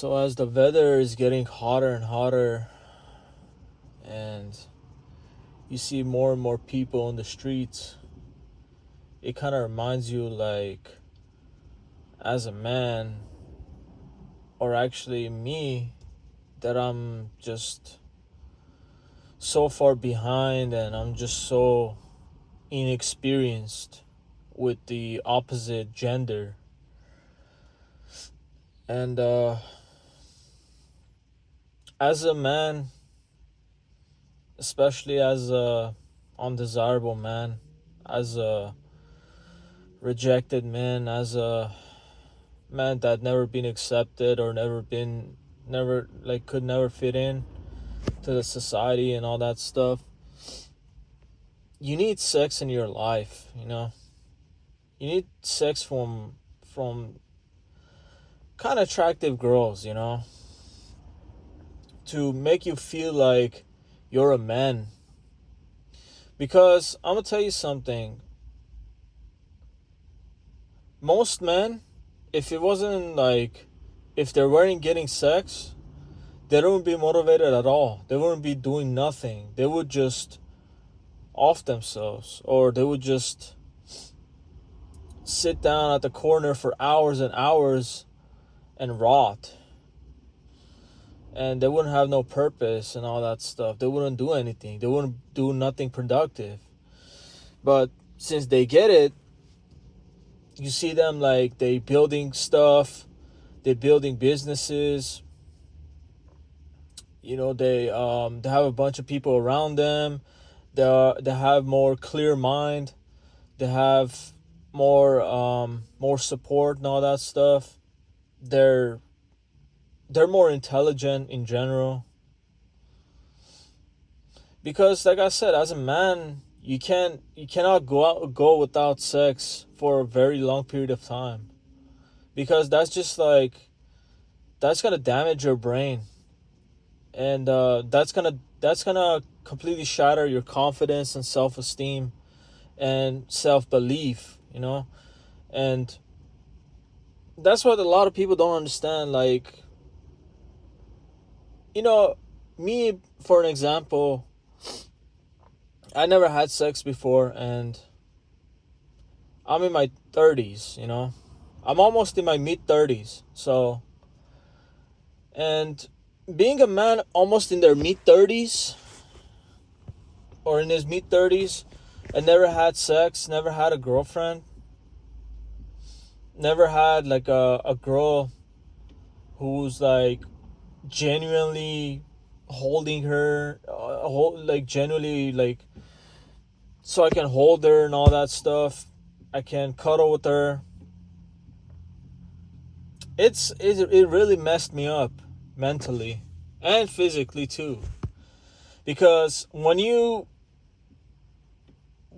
So as the weather is getting hotter and hotter, and you see more and more people on the streets, it kind of reminds you, like, as a man, or actually me, that I'm just so far behind and I'm just so inexperienced with the opposite gender. And as a man, especially as a undesirable man, as a rejected man, as a man that never been accepted or never like could never fit in to the society and all that stuff, you need sex in your life, you know. You need sex from kind of attractive girls, you know, to make you feel like you're a man. Because I'm gonna tell you something. Most men, if it wasn't like, if they weren't getting sex, they wouldn't be motivated at all. They wouldn't be doing nothing. They would just off themselves, or they would just sit down at the corner for hours and hours and rot. And they wouldn't have no purpose and all that stuff. They wouldn't do anything. They wouldn't do nothing productive. But since they get it, you see them like they building stuff, they building businesses. You know, they have a bunch of people around them. They have more clear mind. They have more support and all that stuff. They're more intelligent in general. Because like I said, as a man, you cannot go without sex for a very long period of time. Because that's just like, that's gonna damage your brain. And that's gonna completely shatter your confidence and self-esteem and self-belief, you know. And that's what a lot of people don't understand. Like, you know, me, for an example, I never had sex before, and I'm in my 30s, you know. I'm almost in my mid 30s. So, and being a man almost in their mid 30s or in his mid 30s and never had sex, never had a girlfriend, never had like a girl who's like genuinely holding her, like genuinely, like, so I can hold her and all that stuff. I can cuddle with her. It really messed me up mentally and physically too. Because when you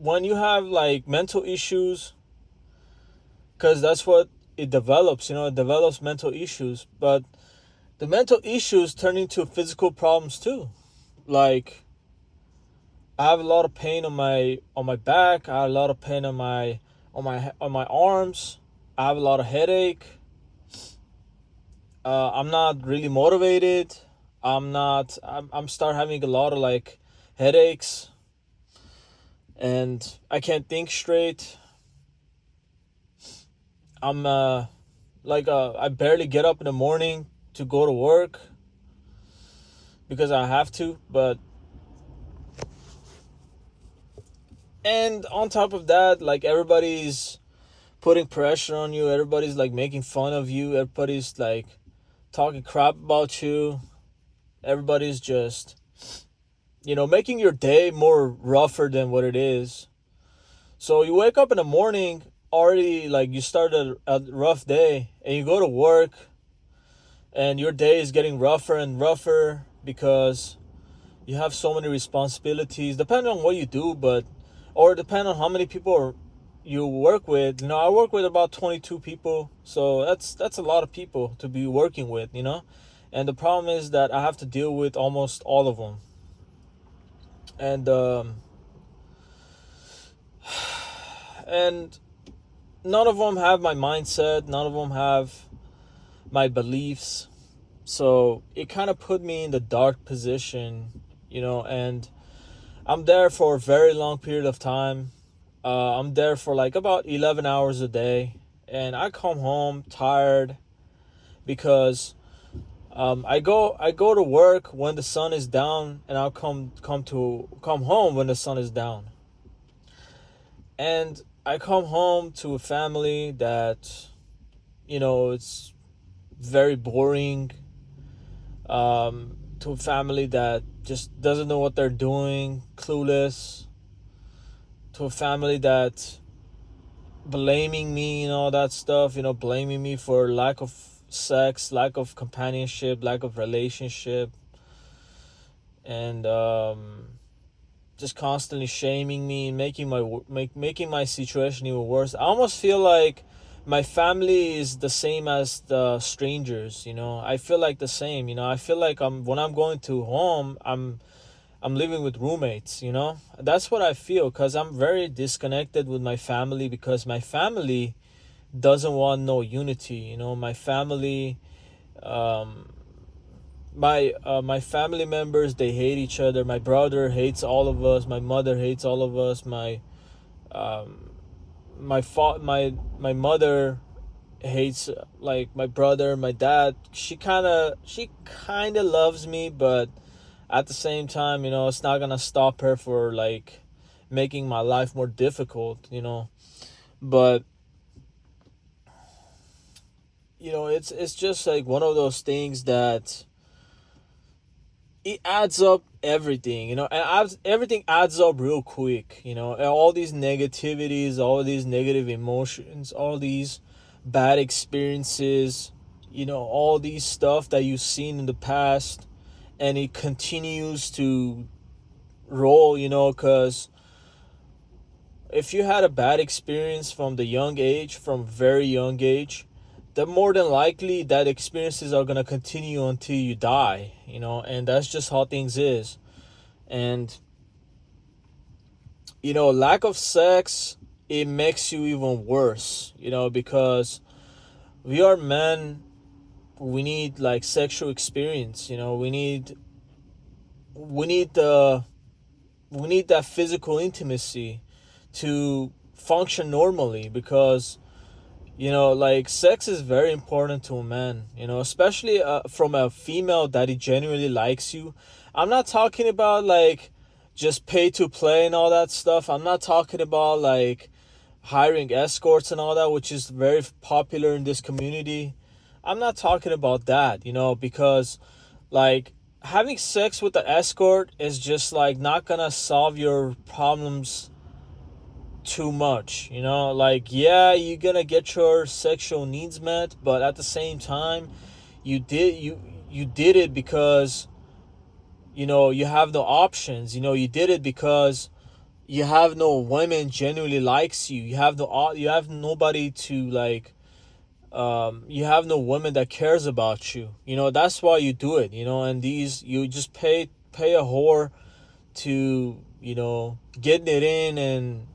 have like mental issues, because that's what it develops, you know, it develops mental issues, but the mental issues turn into physical problems too. Like, I have a lot of pain on my back. I have a lot of pain on my arms. I have a lot of headache. I'm not really motivated. I'm start having a lot of like headaches, and I can't think straight. I'm I barely get up in the morning to go to work because I have to, but and on top of that, like, everybody's putting pressure on you. Everybody's like making fun of you. Everybody's like talking crap about you. Everybody's just, you know, making your day more rougher than what it is. So you wake up in the morning already, like, you started a rough day, and you go to work and your day is getting rougher and rougher because you have so many responsibilities, depending on what you do, but, or depending on how many people you work with. You know, I work with about 22 people, so that's a lot of people to be working with, you know. And the problem is that I have to deal with almost all of them. And and none of them have my mindset. None of them have my beliefs. So it kind of put me in the dark position, and I'm there for a very long period of time. I'm there for like about 11 hours a day, and I come home tired because I go to work when the sun is down, and I'll come home when the sun is down. And I come home to a family that, it's very boring. To a family that just doesn't know what they're doing, clueless. To a family that blaming me and all that stuff, blaming me for lack of sex, lack of companionship, lack of relationship, and just constantly shaming me and making my situation even worse. I almost feel like my family is the same as the strangers. I feel like the same. I feel like when I'm going to home, I'm living with roommates. That's what I feel, because I'm very disconnected with my family, because my family doesn't want no unity. My family, um, my family members, they hate each other. My brother hates all of us. My mother hates all of us. Um, my mother hates, like, my brother. My dad, she kind of loves me, but at the same time, it's not gonna stop her for, like, making my life more difficult. But it's just like one of those things that it adds up everything, everything adds up real quick, and all these negativities, all these negative emotions, all these bad experiences, all these stuff that you've seen in the past, and it continues to roll, because if you had a bad experience from very young age, then more than likely that experiences are gonna continue until you die, and that's just how things is. And lack of sex, it makes you even worse, because we are men, we need, like, sexual experience, we need we need that physical intimacy to function normally, because like, sex is very important to a man, especially from a female that he genuinely likes you. I'm not talking about, like, just pay to play and all that stuff. I'm not talking about, like, hiring escorts and all that, which is very popular in this community. I'm not talking about that, because, like, having sex with the escort is just, like, not gonna solve your problems too much, like, yeah, you're gonna get your sexual needs met, but at the same time, you did it because you have no options. You did it because you have no women genuinely likes you. You have nobody to, like, you have no woman that cares about you. That's why you do it. And these, you just pay a whore to, get it in and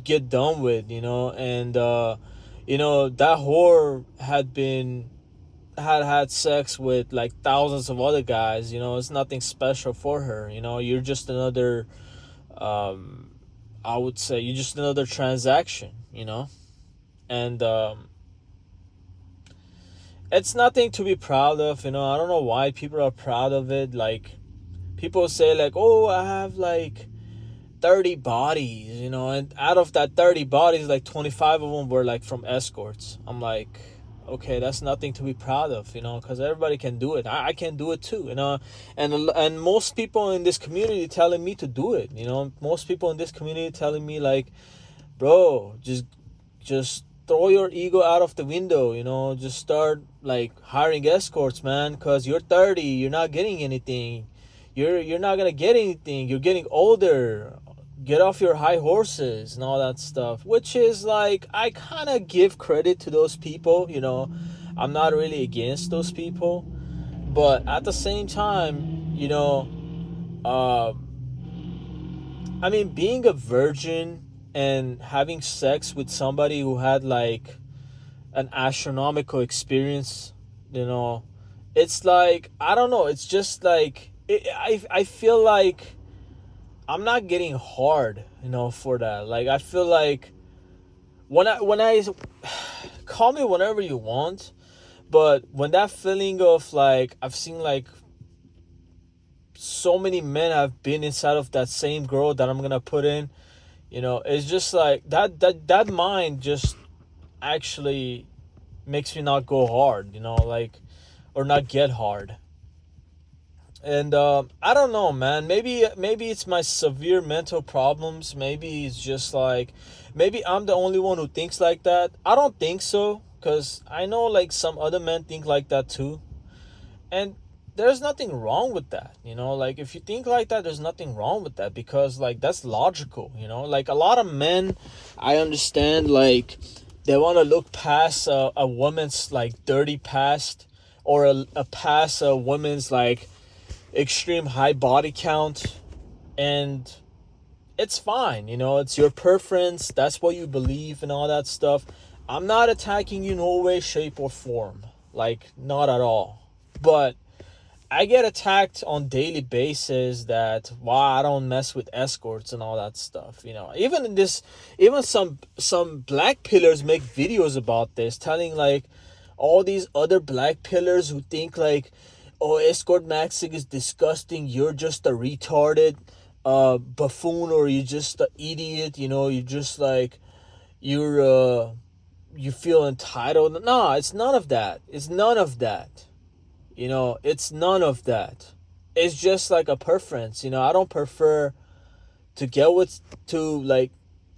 get done with, and that whore had sex with, like, thousands of other guys. It's nothing special for her. You're just another, I would say, you're just another transaction. And it's nothing to be proud of. I don't know why people are proud of it. Like, people say, like, oh, I have, like, 30 bodies, and out of that 30 bodies, like, 25 of them were, like, from escorts. I'm like, okay, that's nothing to be proud of, because everybody can do it. I can do it too, and most people in this community telling me to do it. Most people in this community telling me, like, bro, just throw your ego out of the window. Just start, like, hiring escorts, man, because you're 30, you're not getting anything. You're not gonna get anything. You're getting older. Get off your high horses and all that stuff. Which is, like, I kind of give credit to those people. I'm not really against those people, but at the same time, uh, I mean, being a virgin and having sex with somebody who had, like, an astronomical experience, you know, It's like, I don't know, it's just like I feel like I'm not getting hard, for that. Like, I feel like when I call me whenever you want, but when that feeling of like I've seen like so many men have been inside of that same girl that I'm gonna put in, it's just like that mind just actually makes me not go hard, like, or not get hard. And I don't know, man. Maybe it's my severe mental problems. Maybe it's just like, maybe I'm the only one who thinks like that. I don't think so, because I know like some other men think like that too. And there's nothing wrong with that, like, if you think like that, there's nothing wrong with that, because like that's logical, like a lot of men, I understand, like, they want to look past a woman's like dirty past, or a past a woman's like extreme high body count, and it's fine, it's your preference, that's what you believe and all that stuff. I'm not attacking you in no way, shape, or form, like, not at all. But I get attacked on daily basis that why I don't mess with escorts and all that stuff. Even in this, even some black pillars make videos about this, telling like all these other black pillars who think like, oh, escort maxing is disgusting. You're just a retarded buffoon, or you're just an idiot. You're just like, you're you feel entitled. No, it's none of that. It's none of that. It's none of that. It's just like a preference. I don't prefer to get with, to like,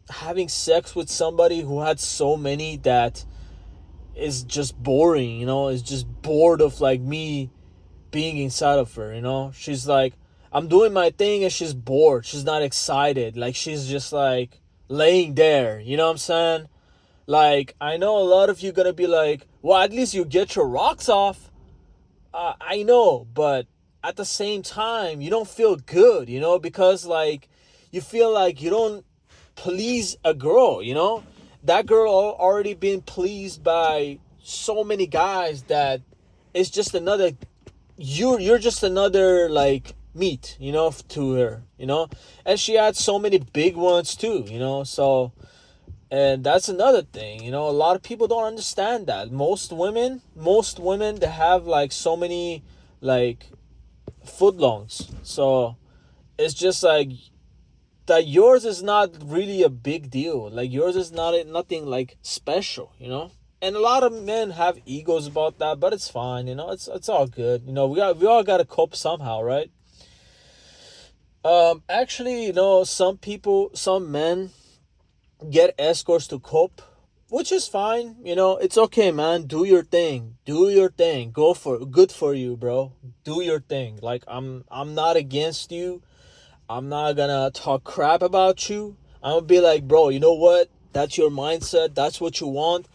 having sex with somebody who had so many that is just boring, is just bored of like me being inside of her, she's like, I'm doing my thing and she's bored, she's not excited, like she's just like laying there, what I'm saying? Like, I know a lot of you gonna be like, well, at least you get your rocks off. I know, but at the same time, you don't feel good, because like you feel like you don't please a girl, that girl already been pleased by so many guys that it's just another, you're just another like meat, to her, and she had so many big ones too, so. And that's another thing, a lot of people don't understand that. Most women, they have like so many like footlongs. So it's just like that yours is not really a big deal. Like yours is nothing like special, And a lot of men have egos about that, but it's fine, it's all good. We all gotta cope somehow, right? Actually, some men get escorts to cope, which is fine. It's okay, man. Do your thing. Do your thing. Go for it. Good for you, bro. Do your thing. Like, I'm not against you. I'm not gonna talk crap about you. I'm gonna be like, bro, you know what? That's your mindset. That's what you want.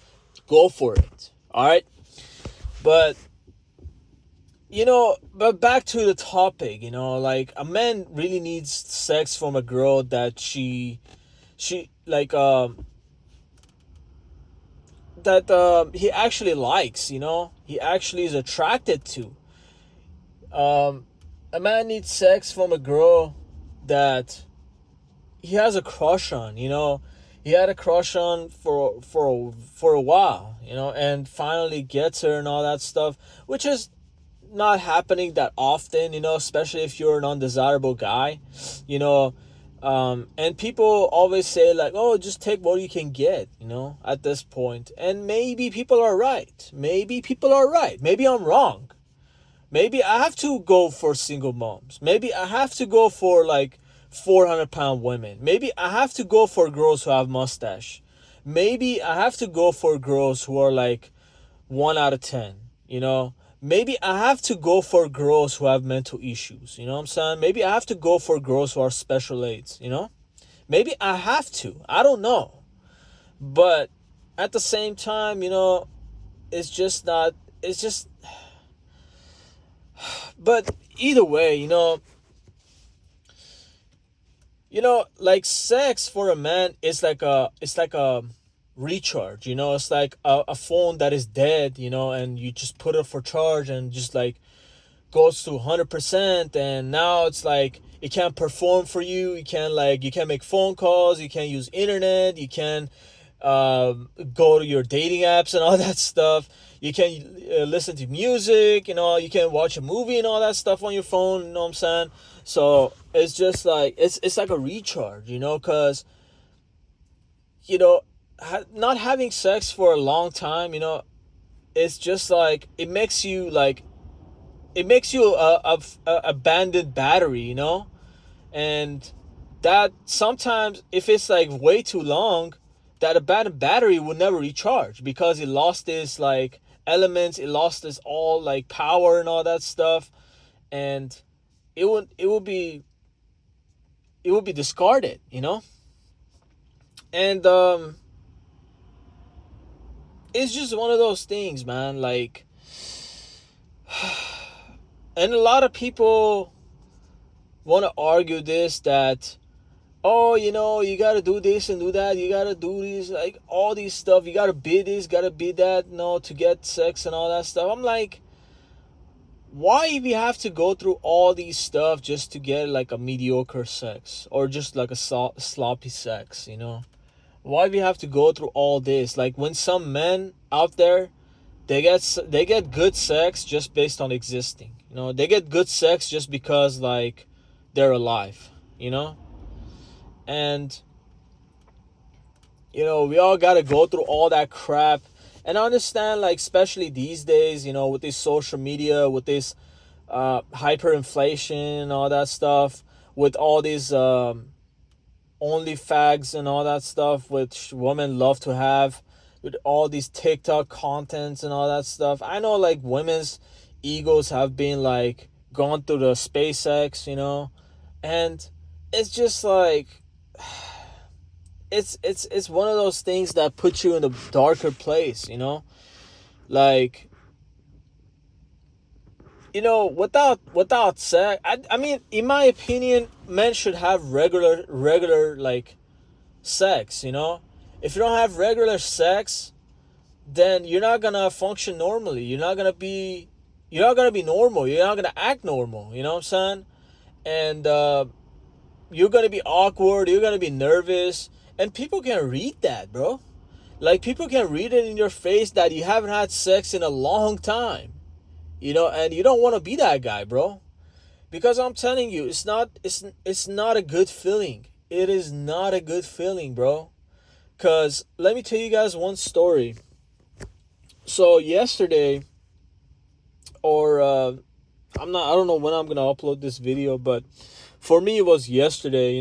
Go for it. All right. But but back to the topic. Like, a man really needs sex from a girl that she like that he actually likes, he actually is attracted to. A man needs sex from a girl that he has a crush on, he had a crush on for a while, and finally gets her and all that stuff, which is not happening that often, especially if you're an undesirable guy, and people always say like, oh, just take what you can get, at this point. And maybe people are right. Maybe I'm wrong. Maybe I have to go for single moms. Maybe I have to go for like 400-pound women. Maybe I have to go for girls who have mustache. Maybe I have to go for girls who are like 1 out of 10, Maybe I have to go for girls who have mental issues, what I'm saying? Maybe I have to go for girls who are special aids, Maybe I have to. I don't know. But at the same time, it's just not, it's just, but either way, like sex for a man is like a recharge. It's like a phone that is dead, and you just put it for charge and just like goes to 100%, and now it's like it can't perform for you. You can't make phone calls, you can't use internet, you can't go to your dating apps and all that stuff. You can listen to music, you can watch a movie and all that stuff on your phone, you know what I'm saying? So it's just like it's like a recharge, because you know not having sex for a long time, it's just like it makes you a abandoned battery, and that sometimes, if it's like way too long, that abandoned battery will never recharge because it lost its like elements, it lost its all like power and all that stuff, and it will be discarded, and it's just one of those things, man. Like, and a lot of people want to argue this, that, oh, you gotta do this and do that, you gotta do this, like all these stuff, you gotta be this, gotta be that, to get sex and all that stuff. I'm like, why we have to go through all these stuff just to get like a mediocre sex, or just like a sloppy sex, why we have to go through all this? Like, when some men out there, they get good sex just based on existing, they get good sex just because like they're alive, and we all got to go through all that crap. And I understand, like, especially these days, with this social media, with this hyperinflation and all that stuff, with all these only fags and all that stuff, which women love to have, with all these TikTok contents and all that stuff. I know, like, women's egos have been like gone through the SpaceX, and it's just like, it's one of those things that puts you in a darker place, like, without sex, I mean, in my opinion, men should have regular like sex, if you don't have regular sex, then you're not gonna function normally, you're not gonna be normal, you're not gonna act normal, you know what I'm saying? And you're gonna be awkward, you're gonna be nervous, and people can read that, bro. Like, people can read it in your face that you haven't had sex in a long time, and you don't want to be that guy, bro. Because I'm telling you, it's not a good feeling. It is not a good feeling, bro. Cause let me tell you guys one story. So yesterday, or I don't know when I'm gonna upload this video, but for me it was yesterday,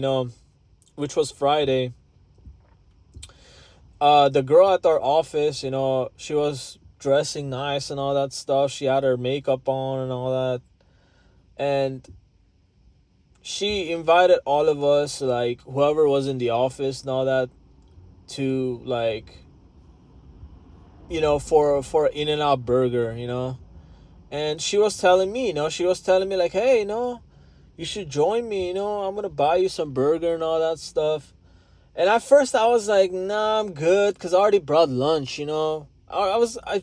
which was Friday. The girl at our office, she was dressing nice and all that stuff. She had her makeup on and all that. And she invited all of us, like whoever was in the office and all that, to like, for In-N-Out burger, And she was telling me, like, hey, you should join me, I'm gonna buy you some burger and all that stuff. And at first I was like, nah, I'm good, because I already brought lunch, I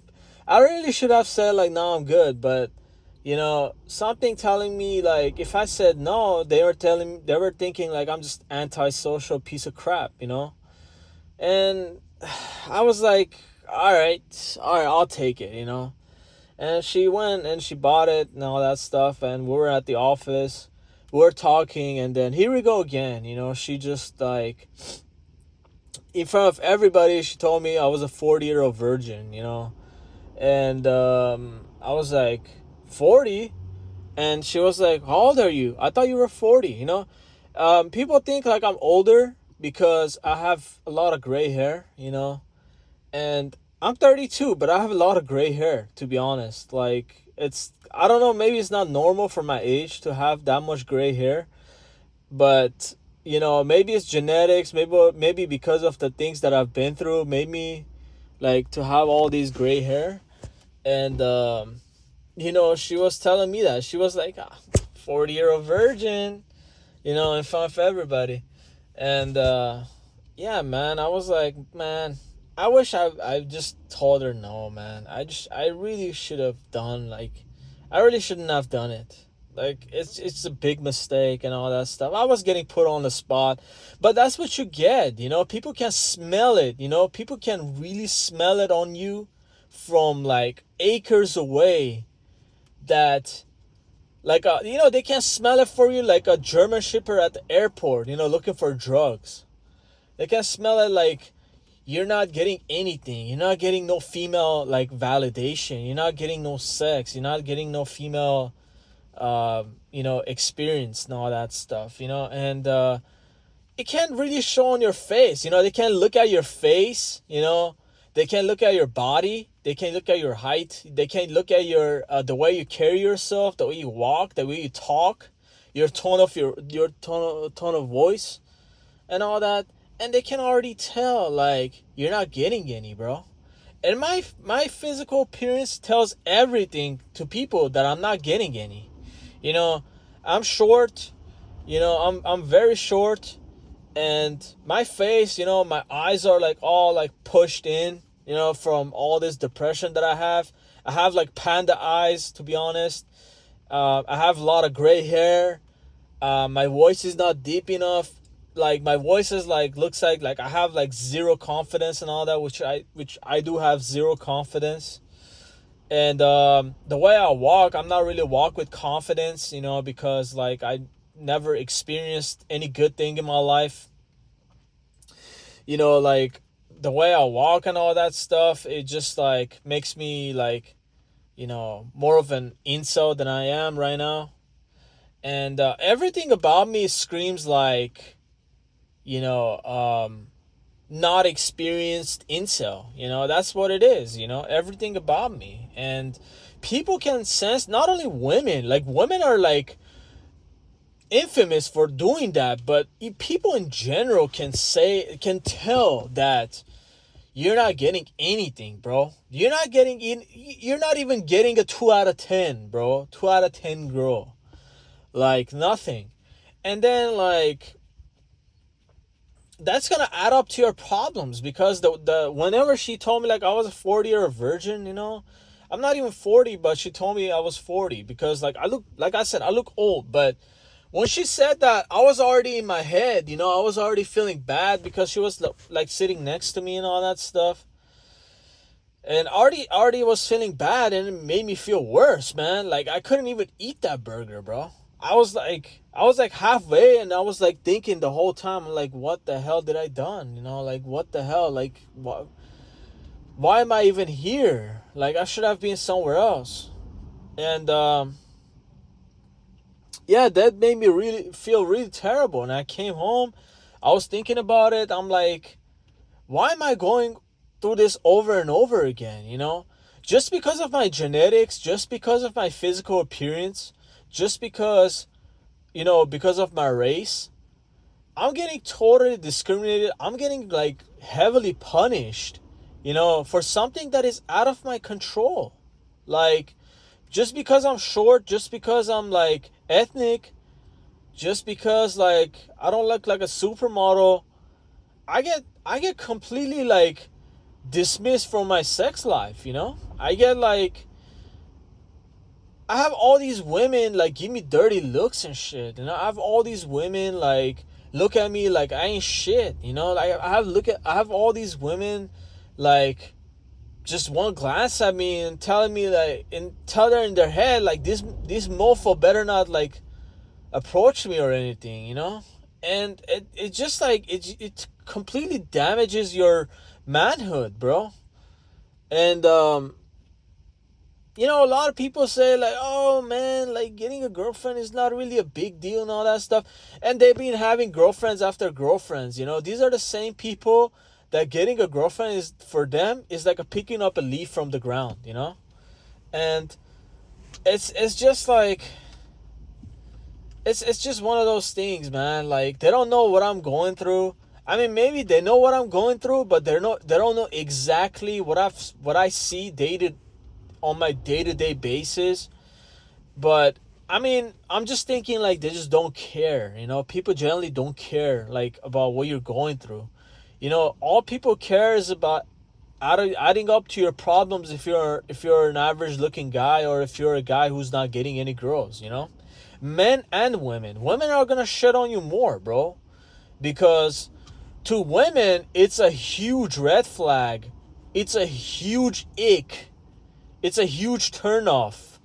really should have said, like, nah, I'm good. But, something telling me, like, if I said no, they were thinking, like, I'm just antisocial piece of crap, And I was like, all right, I'll take it, And she went and she bought it and all that stuff. And we were at the office, we were talking, and then here we go again, she just, like, in front of everybody, she told me I was a 40-year-old virgin, And I was like, 40? And she was like, how old are you? I thought you were 40, People think, like, I'm older because I have a lot of gray hair, And I'm 32, but I have a lot of gray hair, to be honest. Like, I don't know, maybe it's not normal for my age to have that much gray hair. But, maybe it's genetics, maybe because of the things that I've been through, made me, like, to have all these gray hair. And, she was telling me that. She was like, 40-year-old virgin, in front of everybody. And, yeah, man, I was like, man, I wish I just told her no, man. I really should have done like, I really shouldn't have done it. Like it's a big mistake and all that stuff. I was getting put on the spot, but that's what you get. You know, people can smell it. You know, people can really smell it on you from like acres away. That like you know, they can smell it for you like a German shipper at the airport. You know, looking for drugs. They can smell it like you're not getting anything. You're not getting no female like validation. You're not getting no sex. You're not getting no female, you know, experience and all that stuff. You know, and it can't really show on your face. You know, they can look at your face. You know, they can look at your body. They can look at your height. They can look at your the way you carry yourself, the way you walk, the way you talk, your tone of your tone of voice and all that, and they can already tell like you're not getting any, bro. And my physical appearance tells everything to people that I'm not getting any. You know, I'm short. You know, I'm very short, and my face, you know, my eyes are like all like pushed in. You know, from all this depression that I have. I have like panda eyes, to be honest. I have a lot of gray hair. My voice is not deep enough. Like my voice is like looks like I have like zero confidence and all that, which I do have zero confidence. And the way I walk, I'm not really walk with confidence, you know, because like I never experienced any good thing in my life. You know, like the way I walk and all that stuff, it just like makes me like, you know, more of an incel than I am right now. And everything about me screams like, you know, not experienced incel. You know, that's what it is. You know, everything about me. And people can sense, not only women, like women are like infamous for doing that, but people in general can tell that you're not getting anything, bro. You're not even getting a 2 out of 10, bro. 2 out of 10 girl. Like nothing. And then like that's gonna add up to your problems, because the whenever she told me like I was a 40-year virgin, you know, I'm not even 40, but she told me I was 40 because like I look, like I said, I look old. But when she said that, I was already in my head, you know, I was already feeling bad because she was like sitting next to me and all that stuff. And already was feeling bad, and it made me feel worse, man. Like I couldn't even eat that burger, bro. I was like halfway, and I was like thinking the whole time, like, what the hell did I done? You know, like what the hell? Like what, why am I even here? Like I should have been somewhere else. And yeah, that made me really feel really terrible. And I came home, I was thinking about it. I'm like, why am I going through this over and over again, you know? Just because of my genetics, just because of my physical appearance, just because, you know, because of my race, I'm getting totally discriminated. I'm getting like heavily punished, you know, for something that is out of my control. Like, just because I'm short, just because I'm like ethnic, just because like I don't look like a supermodel, I get completely like dismissed from my sex life, you know? I get like, I have all these women like give me dirty looks and shit. You know, I have all these women like look at me like I ain't shit. You know, like I have all these women like just one glance at me and telling me like, and tell her in their head like this mofo better not like approach me or anything. You know, and it just like it completely damages your manhood, bro. And you know, a lot of people say like, oh man, like getting a girlfriend is not really a big deal and all that stuff. And they've been having girlfriends after girlfriends, you know. These are the same people that getting a girlfriend is, for them, is like a picking up a leaf from the ground, you know. And it's just like, it's just one of those things, man. Like they don't know what I'm going through. I mean, maybe they know what I'm going through, but they don't know exactly what I see dated on my day-to-day basis. But I mean, I'm just thinking like they just don't care, you know. People generally don't care like about what you're going through. You know, all people care is about adding up to your problems if you're an average looking guy, or if you're a guy who's not getting any girls, you know? Men and women. Women are gonna shit on you more, bro. Because to women, it's a huge red flag. It's a huge ick. It's a huge turnoff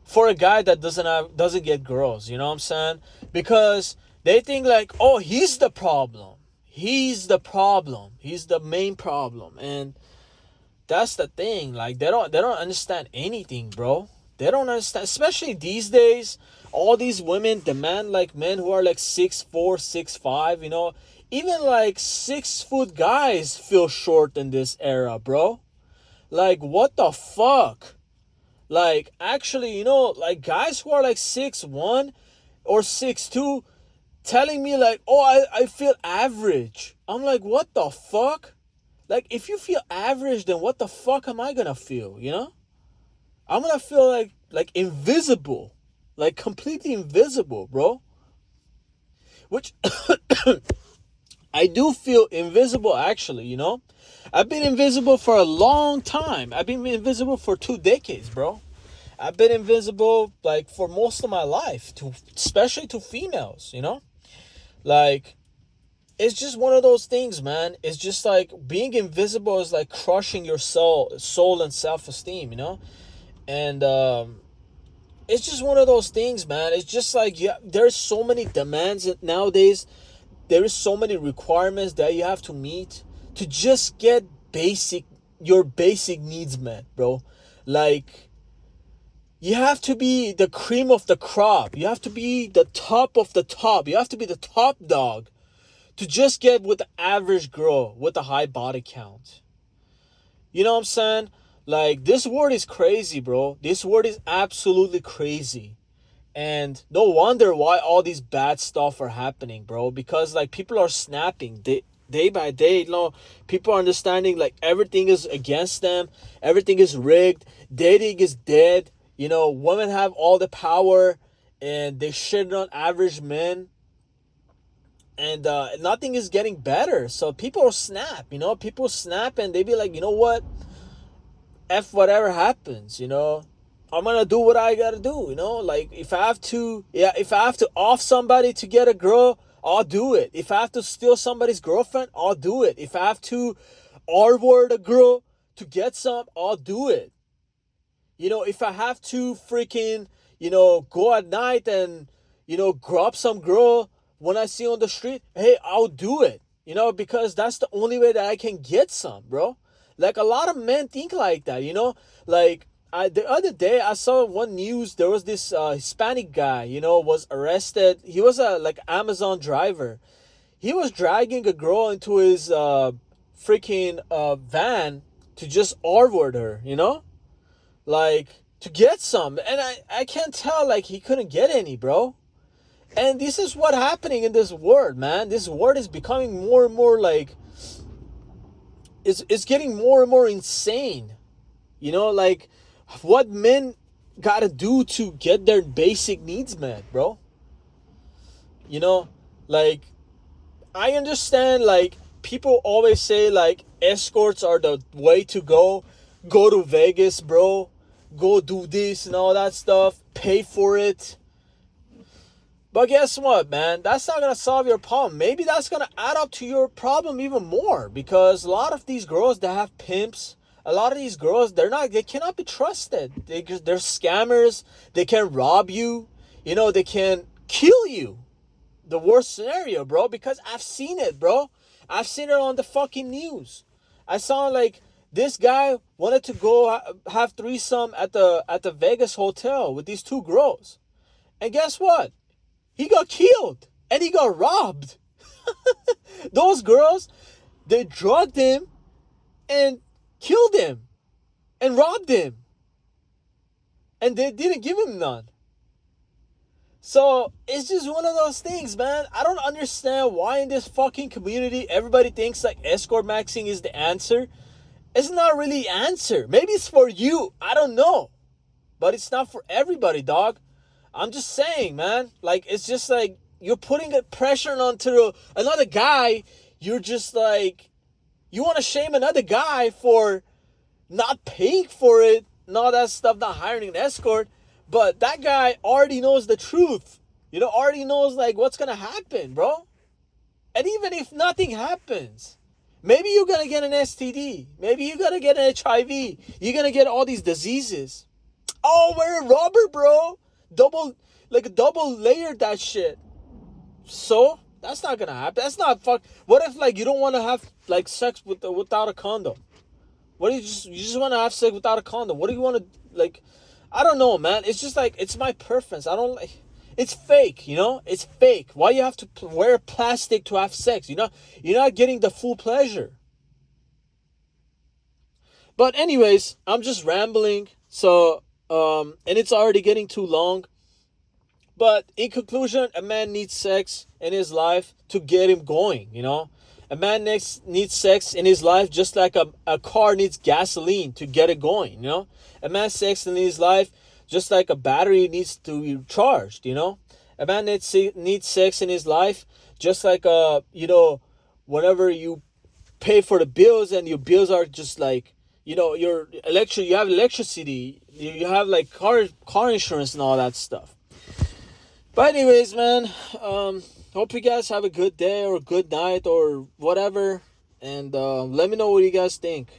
for a guy that doesn't get girls, you know what I'm saying? Because they think like, oh, he's the problem. He's the problem. He's the main problem. And that's the thing. Like, they don't understand anything, bro. They don't understand, especially these days. All these women demand like men who are like 6'4", 6'5", you know. Even like 6-foot guys feel short in this era, bro. Like, what the fuck? Like, actually, you know, like guys who are like 6'1" or 6'2" telling me like, oh, I feel average. I'm like, what the fuck? Like, if you feel average, then what the fuck am I gonna feel, you know? I'm gonna feel like invisible. Like, completely invisible, bro. Which I do feel invisible, actually, you know? I've been invisible for a long time. I've been invisible for 2 decades, bro. I've been invisible, like, for most of my life, especially to females, you know? Like, it's just one of those things, man. It's just like being invisible is like crushing your soul and self-esteem, you know? And it's just one of those things, man. It's just like, yeah, there's so many demands nowadays. There is so many requirements that you have to meet to just get your basic needs met, bro. Like, you have to be the cream of the crop. You have to be the top of the top. You have to be the top dog to just get with the average girl with a high body count. You know what I'm saying? Like, this world is crazy, bro. This world is absolutely crazy. And no wonder why all these bad stuff are happening, bro. Because, like, people are snapping day by day. You know, people are understanding, like, everything is against them. Everything is rigged. Dating is dead. You know, women have all the power. And they shit on average men. And nothing is getting better. So people snap, you know. People snap and they be like, you know what? F whatever happens, you know. I'm gonna do what I gotta do, you know. Like, if I have to off somebody to get a girl, I'll do it. If I have to steal somebody's girlfriend, I'll do it. If I have to R-word a girl to get some, I'll do it. You know, if I have to freaking, you know, go at night and, you know, grab some girl when I see on the street, hey, I'll do it. You know, because that's the only way that I can get some, bro. Like, a lot of men think like that, you know. Like, the other day I saw one news. There was this Hispanic guy, you know, was arrested. He was a like Amazon driver. He was dragging a girl into his freaking van to just R-word her, you know, like, to get some. And I can't tell, like, he couldn't get any, bro. And this is what happening in this world, man. This world is becoming more and more like, it's getting more and more insane. You know, like, what men gotta do to get their basic needs met, bro. You know, like, I understand, like, people always say, like, escorts are the way to go. Go to Vegas, bro. Go do this and all that stuff. Pay for it. But guess what, man? That's not going to solve your problem. Maybe that's going to add up to your problem even more. Because a lot of these girls that have pimps, a lot of these girls, they cannot be trusted. They're scammers. They can rob you. You know, they can kill you. The worst scenario, bro. Because I've seen it, bro. I've seen it on the fucking news. I saw, like, this guy wanted to go have threesome at the Vegas hotel with these 2 girls. And guess what? He got killed and he got robbed. Those girls, they drugged him and killed him and robbed him. And they didn't give him none. So it's just one of those things, man. I don't understand why in this fucking community everybody thinks like escort maxing is the answer. It's not really the answer. Maybe it's for you. I don't know. But it's not for everybody, dog. I'm just saying, man. Like, it's just like you're putting a pressure onto another guy. You're just like, You want to shame another guy for not paying for it, and all that stuff, not hiring an escort. But that guy already knows the truth. Already knows like what's gonna happen, bro. And even if nothing happens, maybe you're gonna get an STD. Maybe you're gonna get an HIV. You're gonna get all these diseases. Oh, wear a rubber, bro. Double layered that shit. So that's not gonna happen. That's not fuck. What if like you don't want to have like sex without a condom? What do you just want to have sex without a condom? What do you want to like? I don't know, man. It's just like it's my preference. I don't like. It's fake, It's fake. Why you have to wear plastic to have sex? You're not getting the full pleasure. But anyways, I'm just rambling. So and it's already getting too long. But in conclusion, a man needs sex in his life to get him going. A man needs sex in his life just like a car needs gasoline to get it going. A man sex in his life just like a battery needs to be charged. A man needs sex in his life just like whenever you pay for the bills and your bills are just like your you have electricity, you have like car insurance and all that stuff. But anyways, man, hope you guys have a good day or a good night or whatever. And let me know what you guys think.